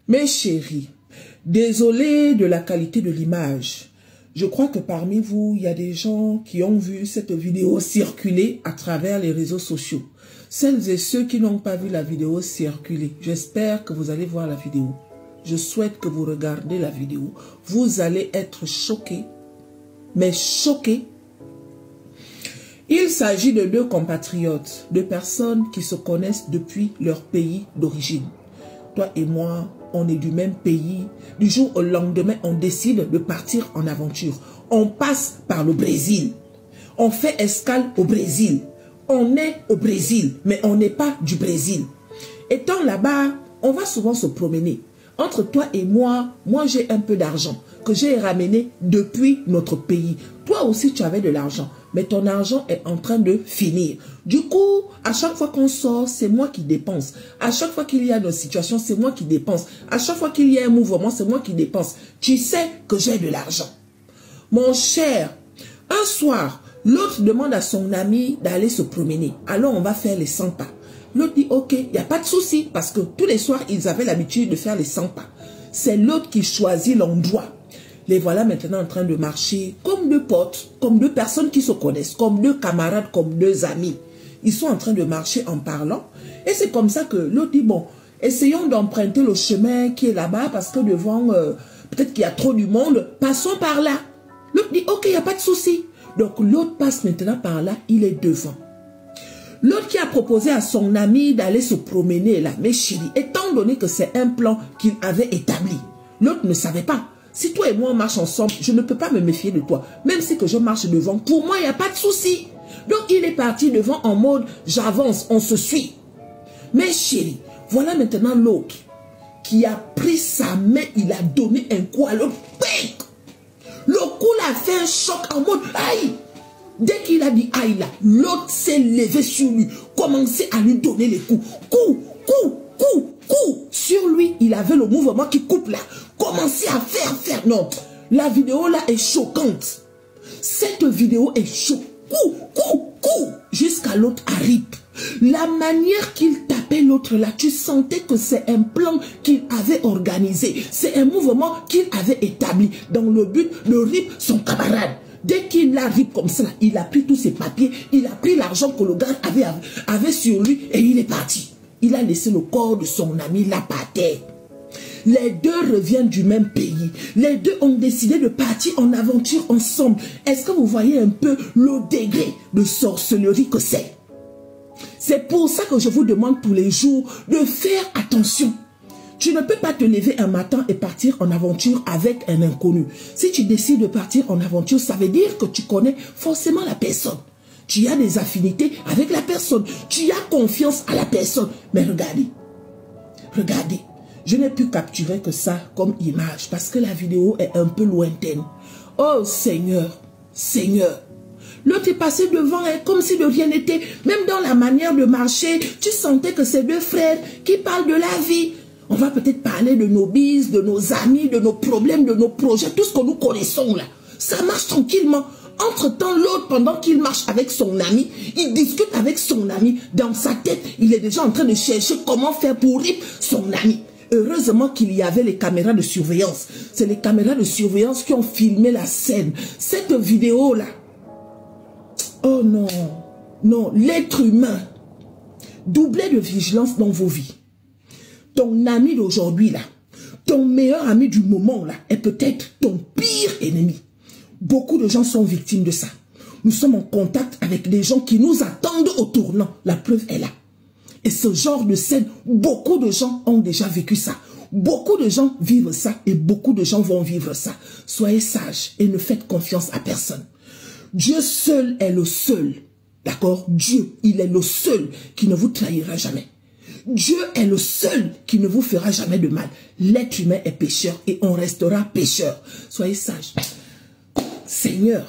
Mes chéris, désolé de la qualité de l'image. Je crois que parmi vous, il y a des gens qui ont vu cette vidéo circuler à travers les réseaux sociaux. Celles et ceux qui n'ont pas vu la vidéo circuler, j'espère que vous allez voir la vidéo. Je souhaite que vous regardez la vidéo. Vous allez être choqués, mais choqués. Il s'agit de deux compatriotes, deux personnes qui se connaissent depuis leur pays d'origine. Toi et moi, on est du même pays. Du jour au lendemain, on décide de partir en aventure. On passe par le Brésil. On fait escale au Brésil. On est au Brésil, mais on n'est pas du Brésil. Étant là-bas, on va souvent se promener. Entre toi et moi j'ai un peu d'argent que j'ai ramené depuis notre pays. Toi aussi, tu avais de l'argent, mais ton argent est en train de finir. Du coup, à chaque fois qu'on sort, c'est moi qui dépense. À chaque fois qu'il y a une situation, c'est moi qui dépense. À chaque fois qu'il y a un mouvement, c'est moi qui dépense. Tu sais que j'ai de l'argent. Mon cher, un soir, l'autre demande à son ami d'aller se promener. Alors, on va faire les 100 pas. L'autre dit, ok, il n'y a pas de souci, parce que tous les soirs, ils avaient l'habitude de faire les 100 pas. C'est l'autre qui choisit l'endroit. Les voilà maintenant en train de marcher comme deux potes, comme deux personnes qui se connaissent, comme deux camarades, comme deux amis. Ils sont en train de marcher en parlant. Et c'est comme ça que l'autre dit, bon, essayons d'emprunter le chemin qui est là-bas, parce que devant, peut-être qu'il y a trop du monde, passons par là. L'autre dit, ok, il n'y a pas de souci. Donc l'autre passe maintenant par là, il est devant. L'autre qui a proposé à son ami d'aller se promener là, mes chéris, étant donné que c'est un plan qu'il avait établi, l'autre ne savait pas. Si toi et moi on marche ensemble, je ne peux pas me méfier de toi. Même si que je marche devant, pour moi il n'y a pas de souci. Donc il est parti devant en mode, j'avance, on se suit. Mes chéris, voilà maintenant l'autre qui a pris sa main, il a donné un coup à l'autre. Le coup l'a fait un choc en mode, aïe. Dès qu'il a dit aïe là, l'autre s'est levé sur lui, commencé à lui donner les coups. Coup, coup, coup, coup. Sur lui, il avait le mouvement qui coupe là. Commencé à faire. Non, la vidéo là est choquante. Cette vidéo est choquante. Coup, coup, coup. Jusqu'à l'autre arrive. La manière qu'il tapait l'autre là, tu sentais que c'est un plan qu'il avait organisé. C'est un mouvement qu'il avait établi dans le but de rip son camarade. Dès qu'il l'arrive comme ça, il a pris tous ses papiers, il a pris l'argent que le gars avait sur lui et il est parti. Il a laissé le corps de son ami là par terre. Les deux reviennent du même pays. Les deux ont décidé de partir en aventure ensemble. Est-ce que vous voyez un peu le degré de sorcellerie que c'est? C'est pour ça que je vous demande tous les jours de faire attention. Tu ne peux pas te lever un matin et partir en aventure avec un inconnu. Si tu décides de partir en aventure, ça veut dire que tu connais forcément la personne. Tu as des affinités avec la personne. Tu as confiance à la personne. Mais regardez, regardez. Je n'ai pu capturer que ça comme image parce que la vidéo est un peu lointaine. Oh Seigneur, Seigneur. L'autre est passé devant elle comme si de rien n'était. Même dans la manière de marcher, tu sentais que ces deux frères qui parlent de la vie. On va peut-être parler de nos bises, de nos amis, de nos problèmes, de nos projets, tout ce que nous connaissons là. Ça marche tranquillement. Entre-temps, l'autre, pendant qu'il marche avec son ami, il discute avec son ami. Dans sa tête, il est déjà en train de chercher comment faire pour rip son ami. Heureusement qu'il y avait les caméras de surveillance. C'est les caméras de surveillance qui ont filmé la scène. Cette vidéo-là. Oh non, non, l'être humain. Doublez de vigilance dans vos vies. Ton ami d'aujourd'hui là, ton meilleur ami du moment là, est peut-être ton pire ennemi. Beaucoup de gens sont victimes de ça. Nous sommes en contact avec des gens qui nous attendent au tournant. La preuve est là. Et ce genre de scène, beaucoup de gens ont déjà vécu ça. Beaucoup de gens vivent ça et beaucoup de gens vont vivre ça. Soyez sages et ne faites confiance à personne. Dieu seul est le seul. D'accord? Dieu, il est le seul qui ne vous trahira jamais. Dieu est le seul qui ne vous fera jamais de mal. L'être humain est pécheur et on restera pécheur. Soyez sages. Seigneur,